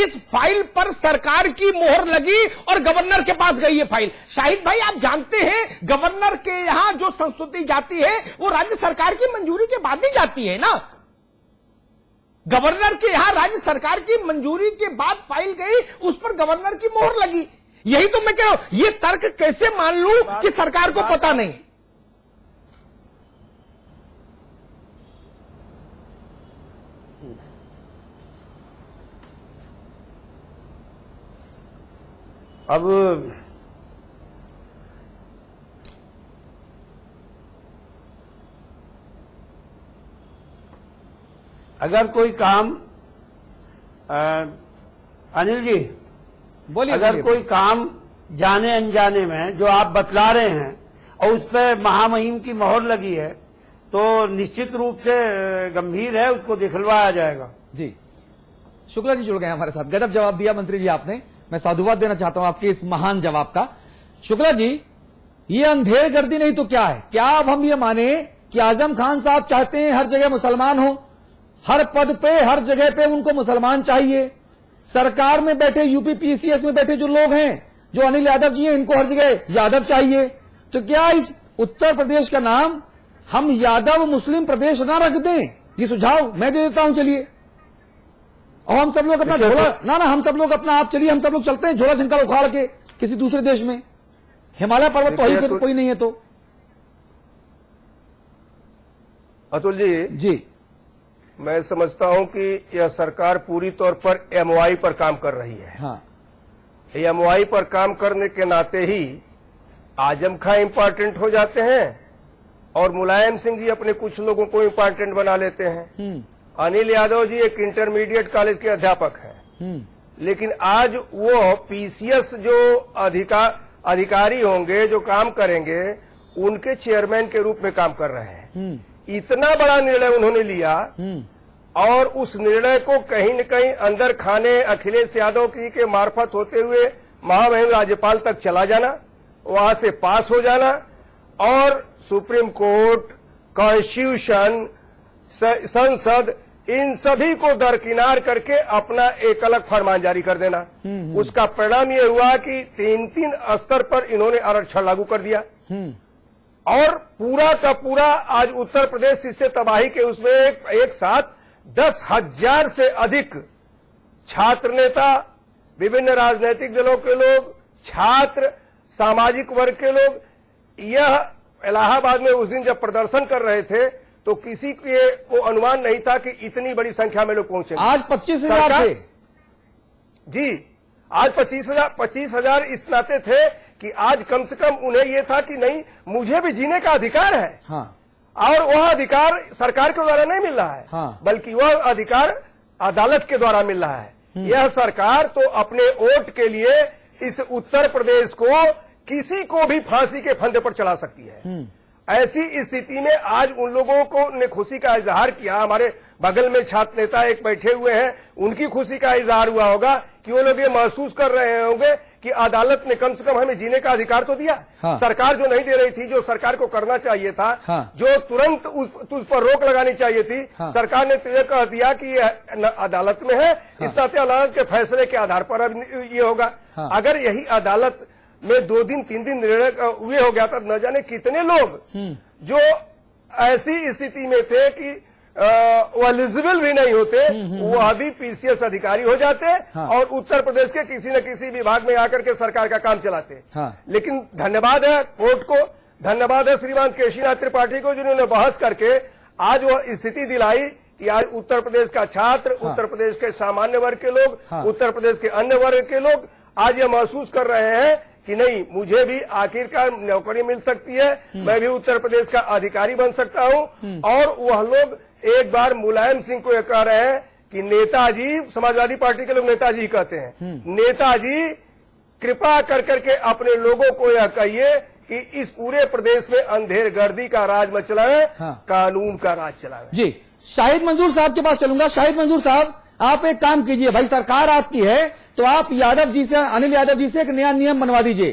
इस फाइल पर सरकार की मोहर लगी और गवर्नर के पास गई ये फाइल। शाहिद भाई, आप जानते हैं गवर्नर के यहां जो संस्तुति जाती है वो राज्य सरकार की मंजूरी के बाद ही जाती है ना। गवर्नर के यहां राज्य सरकार की मंजूरी के बाद फाइल गई, उस पर गवर्नर की मोहर लगी। यही तो मैं कह रहा हूं, ये तर्क कैसे मान लूं कि सरकार को पता नहीं। अब अगर कोई काम अनिल जी बोलिए, अगर कोई काम जाने अनजाने में जो आप बतला रहे हैं और उस पर महामहिम की मोहर लगी है तो निश्चित रूप से गंभीर है, उसको दिखलवाया जाएगा। जी, शुक्ला जी जुड़ गए हमारे साथ। गजब जवाब दिया मंत्री जी आपने, मैं साधुवाद देना चाहता हूं आपके इस महान जवाब का। शुक्ला जी, ये अंधेर गर्दी नहीं तो क्या है? क्या अब हम ये माने कि आजम खान साहब चाहते हैं हर जगह मुसलमान हो, हर पद पे हर जगह पे उनको मुसलमान चाहिए? सरकार में बैठे यूपी पीसीएस में बैठे जो लोग हैं, जो अनिल यादव जी हैं, इनको हर जगह यादव चाहिए। तो क्या इस उत्तर प्रदेश का नाम हम यादव मुस्लिम प्रदेश ना रख दें? ये सुझाव मैं दे देता हूं, चलिए। और हम सब लोग अपना झोला ना हम सब लोग अपना, आप चलिए हम सब लोग चलते हैं झोला शंकर उखाड़ के किसी दूसरे देश में। हिमालय पर्वत तो ही कोई नहीं है तो। अतुल जी, मैं समझता हूं कि यह सरकार पूरी तौर पर एमओआई पर काम कर रही है। हाँ। एमओआई पर काम करने के नाते ही आजम खां इंपॉर्टेंट हो जाते हैं और मुलायम सिंह जी अपने कुछ लोगों को इंपॉर्टेंट बना लेते हैं। अनिल यादव जी एक इंटरमीडिएट कॉलेज के अध्यापक हैं, लेकिन आज वो पीसीएस जो अधिकारी होंगे, जो काम करेंगे, उनके चेयरमैन के रूप में काम कर रहे हैं। इतना बड़ा निर्णय उन्होंने लिया और उस निर्णय को कहीं न कहीं अंदर खाने अखिलेश यादव की के मार्फत होते हुए महामहिम राज्यपाल तक चला जाना, वहां से पास हो जाना और सुप्रीम कोर्ट, कॉन्स्टिट्यूशन, संसद, इन सभी को दरकिनार करके अपना एक अलग फरमान जारी कर देना। उसका परिणाम यह हुआ कि 3-3 स्तर पर इन्होंने आरक्षण लागू कर दिया और पूरा का पूरा आज उत्तर प्रदेश इससे तबाही के उसमें एक साथ 10,000 से अधिक छात्र नेता, विभिन्न राजनीतिक दलों के लोग, छात्र, सामाजिक वर्ग के लोग, यह इलाहाबाद में उस दिन जब प्रदर्शन कर रहे थे तो किसी को अनुमान नहीं था कि इतनी बड़ी संख्या में लोग पहुंचेंगे। आज 25,000 थे जी, आज 25,000 इस नाते थे कि आज कम से कम उन्हें यह था कि नहीं, मुझे भी जीने का अधिकार है। हाँ। और वह अधिकार सरकार के द्वारा नहीं मिल रहा है। हाँ। बल्कि वह अधिकार अदालत के द्वारा मिल रहा है। यह सरकार तो अपने वोट के लिए इस उत्तर प्रदेश को किसी को भी फांसी के फंदे पर चढ़ा सकती है। ऐसी स्थिति में आज उन लोगों को ने खुशी का इजहार किया। हमारे बगल में छात्र नेता एक बैठे हुए हैं, उनकी खुशी का इजहार हुआ होगा कि वो लोग ये महसूस कर रहे होंगे कि अदालत ने कम से कम हमें जीने का अधिकार तो दिया। हाँ। सरकार जो नहीं दे रही थी, जो सरकार को करना चाहिए था, हाँ। जो तुरंत उस पर रोक लगानी चाहिए थी, हाँ। सरकार ने तुझे कह दिया कि ये अदालत में है। हाँ। इस नाते अदालत के फैसले के आधार पर अब ये होगा। हाँ। अगर यही अदालत में 2 दिन 3 दिन निर्णय हुए हो गया था, न जाने कितने लोग जो ऐसी स्थिति में थे कि वो एलिजिबल भी नहीं होते, वह भी पीसीएस अधिकारी हो जाते। हाँ। और उत्तर प्रदेश के किसी न किसी विभाग में आकर के सरकार का काम चलाते। हाँ। लेकिन धन्यवाद है कोर्ट को, धन्यवाद है श्रीमान केशीनाथ त्रिपाठी को, जिन्होंने बहस करके आज वह स्थिति दिलाई कि आज उत्तर प्रदेश का छात्र, हाँ। उत्तर प्रदेश के सामान्य वर्ग के लोग, हाँ। उत्तर प्रदेश के अन्य वर्ग के लोग आज यह महसूस कर रहे हैं कि नहीं, मुझे भी आखिरकार नौकरी मिल सकती है, मैं भी उत्तर प्रदेश का अधिकारी बन सकता हूं। और वह लोग एक बार मुलायम सिंह को यह कह रहे हैं कि नेताजी, समाजवादी पार्टी के लोग नेताजी कहते हैं, नेताजी कृपा कर करके अपने लोगों को यह कहिए कि इस पूरे प्रदेश में अंधेर गर्दी का राज मत चलाएं, हाँ। कानून का राज चलाएं। जी, शाहिद मंजूर साहब के पास चलूंगा। शाहिद मंजूर साहब, आप एक काम कीजिए, भाई सरकार आपकी है तो आप यादव जी से, अनिल यादव जी से एक नया नियम बनवा दीजिए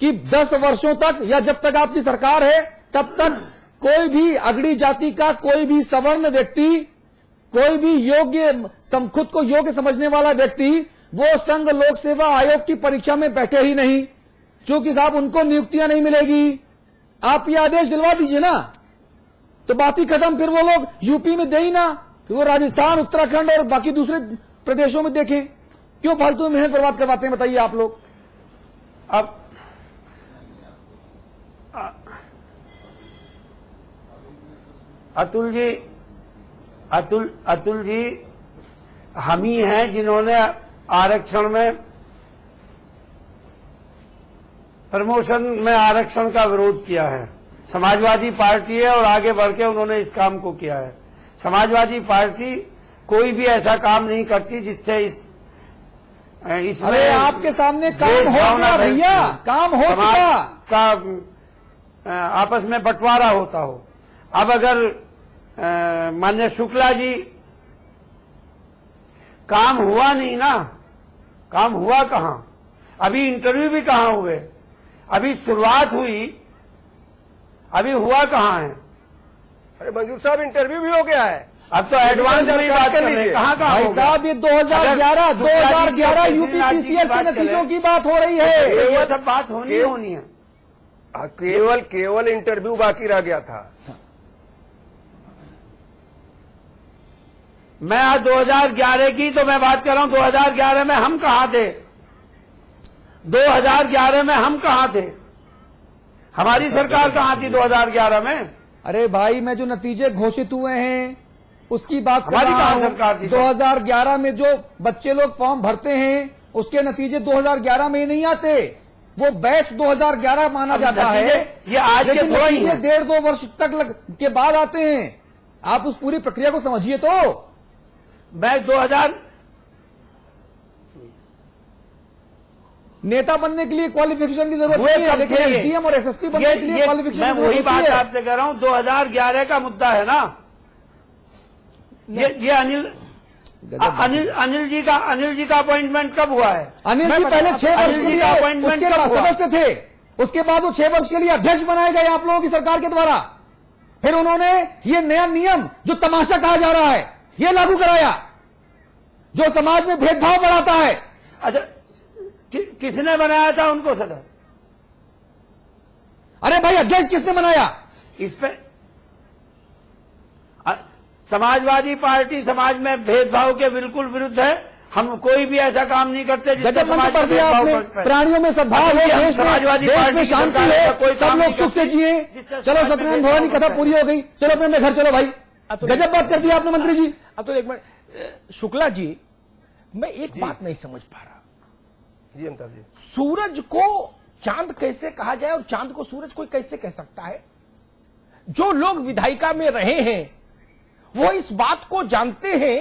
कि 10 वर्षों तक या जब तक आपकी सरकार है तब तक कोई भी अगड़ी जाति का कोई भी सवर्ण व्यक्ति कोई भी योग्य खुद को योग्य समझने वाला व्यक्ति वो संघ लोक सेवा आयोग की परीक्षा में बैठे ही नहीं, क्योंकि साहब उनको नियुक्तियां नहीं मिलेगी। आप ये आदेश दिलवा दीजिए ना, तो बात ही खत्म। फिर वो लोग यूपी में दे ही ना, फिर वो राजस्थान, उत्तराखंड और बाकी दूसरे प्रदेशों में देखें। क्यों फालतू मेहनत बर्बाद करवाते हैं, बताइए आप लोग। अब अतुल जी हम ही हैं जिन्होंने आरक्षण में, प्रमोशन में आरक्षण का विरोध किया है। समाजवादी पार्टी है और आगे बढ़ के उन्होंने इस काम को किया है। समाजवादी पार्टी कोई भी ऐसा काम नहीं करती जिससे इसमें अरे आपके सामने काम हो गया भैया, काम हो चुका का आपस में बंटवारा होता हो। अब अगर माननीय शुक्ला जी, काम हुआ नहीं ना, काम हुआ कहां? अभी इंटरव्यू भी कहां हुए? अभी शुरुआत हुई, अभी हुआ कहां है? अरे मंजूर साहब, इंटरव्यू भी हो गया है। अब तो एडवांस में बात कर रहे हैं, कहां भाई साहब, ये 2011 यूपीपीसीएल के नतीजों की बात हो रही है। ये सब बात होनी है। केवल इंटरव्यू बाकी रह गया था। मैं आज 2011 की तो मैं बात कर रहा हूं। 2011 में हम कहां थे? 2011 में हम कहां थे? हमारी सरकार कहां थी 2011 में? अरे भाई, मैं जो नतीजे घोषित हुए हैं उसकी बात कर हमारी रहा कहां हूं। सरकार थी? 2011 में जो बच्चे लोग फॉर्म भरते हैं उसके नतीजे 2011 में ही नहीं आते, वो बैच 2011 माना जाता है। ये आज के थोड़ा ही है। 1.5-2 वर्ष तक के बाद आते हैं। आप उस पूरी प्रक्रिया को समझिए। तो मैं 2000 नेता बनने के लिए क्वालिफिकेशन की जरूरत नहीं है, लेकिन एसडीएम और एसएसपी बनने के लिए क्वालिफिकेशन मैं की जरूरत वही होती बात है। आपसे कह रहा हूं। 2011 का मुद्दा है ना ये। अनिल जी का अपॉइंटमेंट कब हुआ है? अनिल जी पहले 6 वर्ष के लिए अपॉइंटमेंट उसके बाद सदस्य थे, उसके बाद वो 6 वर्ष के लिए अध्यक्ष बनाए गए आप लोगों की सरकार के द्वारा। फिर उन्होंने ये नया नियम जो तमाशा कहा जा रहा है ये लागू कराया, जो समाज में भेदभाव बढ़ाता है। अच्छा, किसने बनाया था उनको सदस्य? अरे भाई, अध्यक्ष किसने बनाया? इस पे समाजवादी पार्टी समाज में भेदभाव के बिल्कुल विरुद्ध है। हम कोई भी ऐसा काम नहीं करते जिससे गजब समाज कर में दिया भेदभाव आपने। बढ़े। प्राणियों में सद्भाव अभी है, हम देश समाजवादी में पार्टी शांति सरकार है, का कोई सब काम लोग नहीं सुख से करते, जिए। जिससे चलो, समाज में सत्यनारायण भवानी भेदभाव कथा बढ़ता पूरी हो गई, चलो अपने अपने घर चलो भाई। गजब बात कर दिया आपने मंत्री जी। अब तो एक मिनट शुक्ला जी, मैं एक बात नहीं समझ पा रहा। जी अमिताभ जी, सूरज को चांद कैसे कहा जाए और चांद को सूरज कोई कैसे कह सकता है? जो लोग विधायिका में रहे हैं वो इस बात को जानते हैं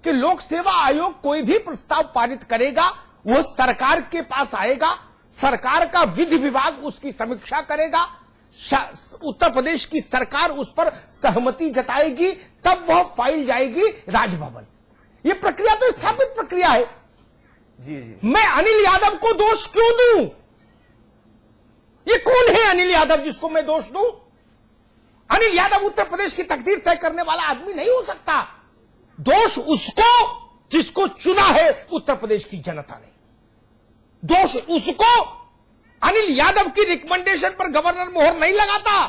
कि लोक सेवा आयोग कोई भी प्रस्ताव पारित करेगा वो सरकार के पास आएगा, सरकार का विधि विभाग उसकी समीक्षा करेगा, उत्तर प्रदेश की सरकार उस पर सहमति जताएगी, तब वह फाइल जाएगी राजभवन। ये प्रक्रिया तो स्थापित प्रक्रिया है। जी जी, मैं अनिल यादव को दोष क्यों दूं? ये कौन है अनिल यादव जिसको मैं दोष दूं? अनिल यादव उत्तर प्रदेश की तकदीर तय करने वाला आदमी नहीं हो सकता। दोष उसको जिसको चुना है उत्तर प्रदेश की जनता ने। दोष उसको, अनिल यादव की रिकमेंडेशन पर गवर्नर मोहर नहीं लगाता।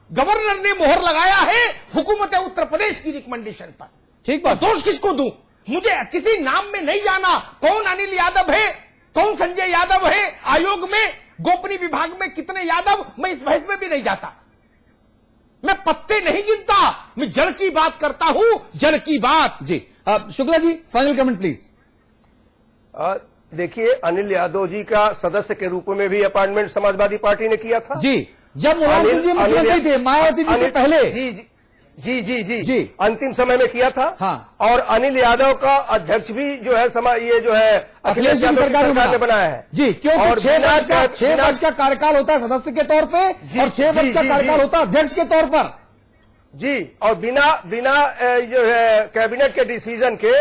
गवर्नर ने मोहर लगाया है हुकूमत उत्तर प्रदेश की रिकमेंडेशन पर। ठीक बात। दोष किसको दूं? मुझे किसी नाम में नहीं जाना कौन अनिल यादव है, कौन संजय यादव है, आयोग में गोपनीय विभाग में कितने यादव, मैं इस बहस में भी नहीं जाता। मैं पत्ते नहीं गिनता, मैं जड़ की बात करता हूं, जड़ की बात। जी Shukla ji, final comment please. देखिए, अनिल यादव जी का सदस्य के रूप में भी अपॉइंटमेंट समाजवादी पार्टी ने किया था। जी, जब मुलायम सिंह जी मुख्यमंत्री थे, मायावती जी के पहले। जी जी जी जी जी जी, अंतिम समय में किया था। हाँ। और अनिल यादव का अध्यक्ष भी जो है ये जो है अखिलेश यादव की सरकार ने बनाया है। जी, क्योंकि और 6 वर्ष का कार्यकाल होता है सदस्य के तौर पे और 6 वर्ष का कार्यकाल होता है अध्यक्ष के तौर पर। जी, और बिना जो है कैबिनेट के डिसीजन के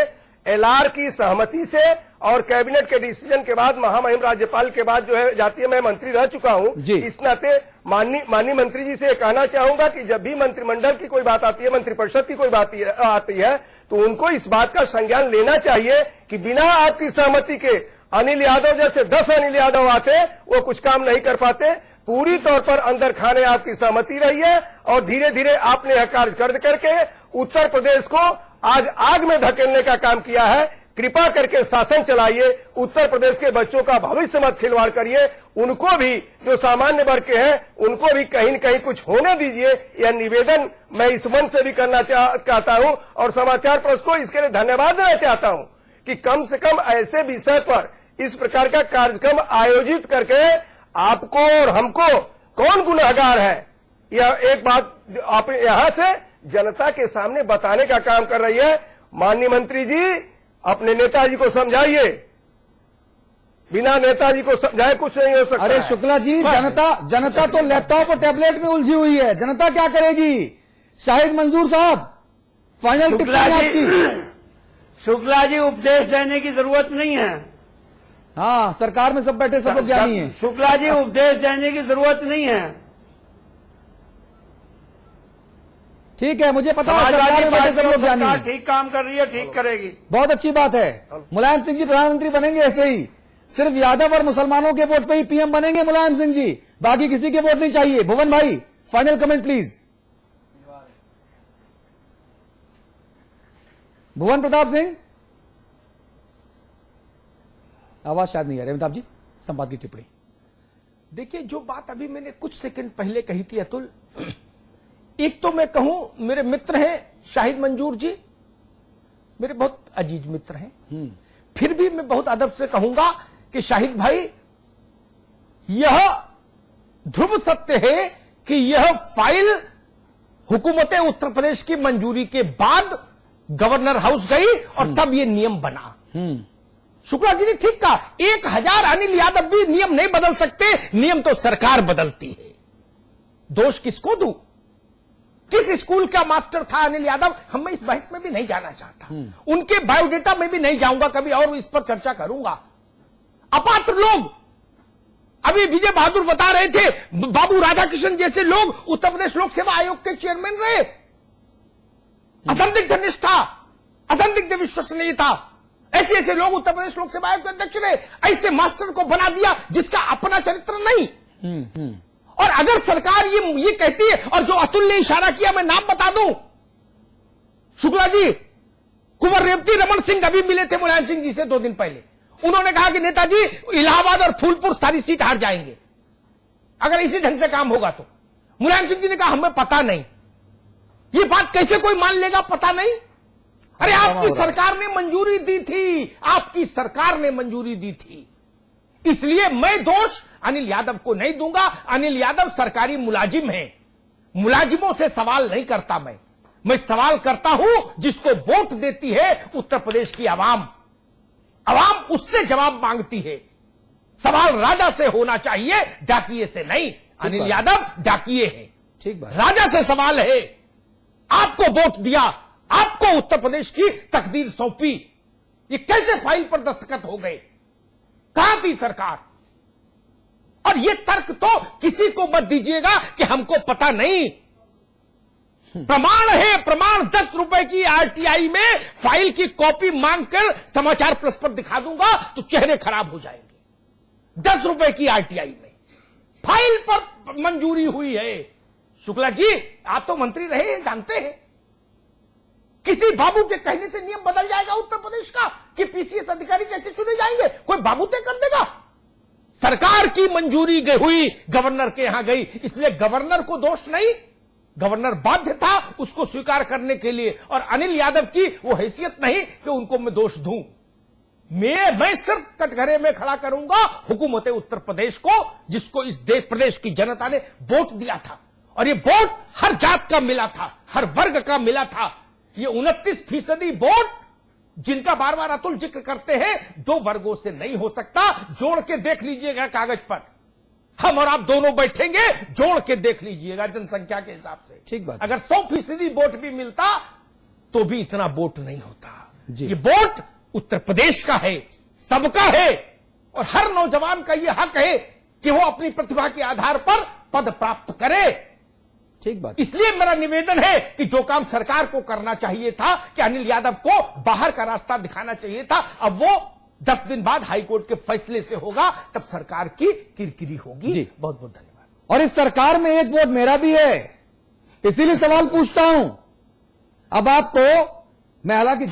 एलआर की सहमति से और कैबिनेट के डिसीजन के बाद महामहिम राज्यपाल के बाद जो है जाती है, मैं मंत्री रह चुका हूं, इस नाते माननीय मंत्री जी से कहना चाहूंगा कि जब भी मंत्रिमंडल की कोई बात आती है, मंत्रिपरिषद की कोई बात आती है, तो उनको इस बात का संज्ञान लेना चाहिए कि बिना आपकी सहमति के अनिल यादव जैसे 10 अनिल यादव आते, वो कुछ काम नहीं कर पाते। पूरी तौर पर अंदर खाने आपकी सहमति रही है और धीरे धीरे आपने यह कार्य कर करके उत्तर प्रदेश को आज आग में धकेलने का काम किया है। कृपा करके शासन चलाइए, उत्तर प्रदेश के बच्चों का भविष्य मत खिलवाड़ करिए, उनको भी जो सामान्य वर्ग के हैं उनको भी कहीं न कहीं कुछ होने दीजिए। यह निवेदन मैं इस मंच से भी करना चाहता हूं और समाचार प्रेस को इसके लिए धन्यवाद देना चाहता हूं कि कम से कम ऐसे विषय पर इस प्रकार का कार्यक्रम आयोजित करके आपको और हमको कौन गुनहगार है, यह एक बात आप यहां से जनता के सामने बताने का काम कर रही है। माननीय मंत्री जी, अपने नेताजी को समझाइए, बिना नेताजी को समझाए कुछ नहीं हो सकता। अरे शुक्ला जी, जनता तो लैपटॉप और टैबलेट में उलझी हुई है, जनता क्या करेगी? शाहिद मंजूर साहब, फाइनल टिप्पणी आपकी। शुक्ला जी, उपदेश देने की जरूरत नहीं है। हाँ, सरकार में सब बैठे सब लोग ज्ञानी हैं। शुक्ला जी, उपदेश देने की जरूरत नहीं है। ठीक है, मुझे पता है सरकार में बैठे सब लोग ज्ञानी हैं। ठीक काम कर रही है, ठीक करेगी। बहुत अच्छी बात है। मुलायम सिंह जी प्रधानमंत्री बनेंगे ऐसे ही, सिर्फ यादव और मुसलमानों के वोट पे ही पीएम बनेंगे मुलायम सिंह जी, बाकी किसी के वोट नहीं चाहिए। भुवन भाई, फाइनल कमेंट प्लीज। भुवन प्रताप सिंह, आवाज शायद नहीं आ रही। अमिताभ जी, संवाद की टिप्पणी। देखिए, जो बात अभी मैंने कुछ सेकंड पहले कही थी अतुल, एक तो मैं कहूं, मेरे मित्र हैं शाहिद मंजूर जी, मेरे बहुत अजीज मित्र हैं, फिर भी मैं बहुत अदब से कहूंगा कि शाहिद भाई, यह ध्रुव सत्य है कि यह फाइल हुकूमत उत्तर प्रदेश की मंजूरी के बाद गवर्नर हाउस गई और तब यह नियम बना। शुक्ला जी ने ठीक कहा, 1000 अनिल यादव भी नियम नहीं बदल सकते, नियम तो सरकार बदलती है। दोष किसको दूं? किस स्कूल का मास्टर था अनिल यादव, मैं इस बहस में भी नहीं जाना चाहता, उनके बायोडेटा में भी नहीं जाऊंगा, कभी और इस पर चर्चा करूंगा। अपात्र लोग, अभी विजय बहादुर बता रहे थे, बाबू राधाकृष्णन जैसे लोग उत्तर प्रदेश लोक सेवा आयोग के चेयरमैन रहे, असंदिग्ध निष्ठा, असंदिग्ध विश्वसनीयता, ऐसे ऐसे लोग उत्तर प्रदेश लोक सेवा आयोग के अध्यक्ष रहे। ऐसे मास्टर को बना दिया जिसका अपना चरित्र नहीं। और अगर सरकार ये कहती है, और जो अतुल ने इशारा किया, मैं नाम बता दूं, शुक्ला जी, कुंवर रेवती रमन सिंह अभी मिले थे मुलायम सिंह जी से 2 दिन पहले, उन्होंने कहा कि नेताजी इलाहाबाद और फूलपुर सारी सीट हार जाएंगे अगर इसी ढंग से काम होगा तो। मुलायम सिंह जी ने कहा हमें पता नहीं। ये बात कैसे कोई मान लेगा, पता नहीं? अरे आपकी सरकार ने मंजूरी दी थी, आपकी सरकार ने मंजूरी दी थी। इसलिए मैं दोष अनिल यादव को नहीं दूंगा। अनिल यादव सरकारी मुलाजिम हैं, मुलाजिमों से सवाल नहीं करता मैं सवाल करता हूं जिसको वोट देती है उत्तर प्रदेश की आवाम उससे जवाब मांगती है। सवाल राजा से होना चाहिए, डाकिए से नहीं। अनिल यादव डाकिए हैं, ठीक बात। राजा से सवाल है, आपको वोट दिया, आपको उत्तर प्रदेश की तकदीर सौंपी, ये कैसे फाइल पर दस्तखत हो गए? कहां थी सरकार? और ये तर्क तो किसी को मत दीजिएगा कि हमको पता नहीं। प्रमाण है, प्रमाण 10 रुपए की आरटीआई में फाइल की कॉपी मांगकर समाचार प्लस पर दिखा दूंगा तो चेहरे खराब हो जाएंगे। 10 रुपए की आरटीआई में फाइल पर मंजूरी हुई है। शुक्ला जी, आप तो मंत्री रहे हैं, जानते हैं, किसी बाबू के कहने से नियम बदल जाएगा उत्तर प्रदेश का कि पीसीएस अधिकारी कैसे चुने जाएंगे? कोई बाबू तय कर देगा? सरकार की मंजूरी हुई, गवर्नर के यहां गई, इसलिए गवर्नर को दोष नहीं, गवर्नर बाध्य था उसको स्वीकार करने के लिए। और अनिल यादव की वो हैसियत नहीं कि उनको मैं दोष दूं। मैं सिर्फ कटघरे में खड़ा करूंगा हुकूमत उत्तर प्रदेश को, जिसको इस प्रदेश की जनता ने वोट दिया था, और ये वोट हर जात का मिला था, हर वर्ग का मिला था। ये 29% वोट जिनका बार बार अतुल जिक्र करते हैं, 2 वर्गों से नहीं हो सकता। जोड़ के देख लीजिएगा कागज पर, हम और आप दोनों बैठेंगे, जोड़ के देख लीजिएगा जनसंख्या के हिसाब से। ठीक बात। अगर 100% वोट भी मिलता तो भी इतना वोट नहीं होता। जी। ये वोट उत्तर प्रदेश का है, सबका है, और हर नौजवान का यह हक है कि वो अपनी प्रतिभा के आधार पर पद प्राप्त करे। ठीक बात। इसलिए मेरा निवेदन है कि जो काम सरकार को करना चाहिए था कि अनिल यादव को बाहर का रास्ता दिखाना चाहिए था, अब वो 10 दिन बाद हाईकोर्ट के फैसले से होगा, तब सरकार की किरकिरी होगी। जी। बहुत बहुत धन्यवाद। और इस सरकार में एक वोट मेरा भी है, इसीलिए सवाल पूछता हूं। अब आपको मैं हालांकि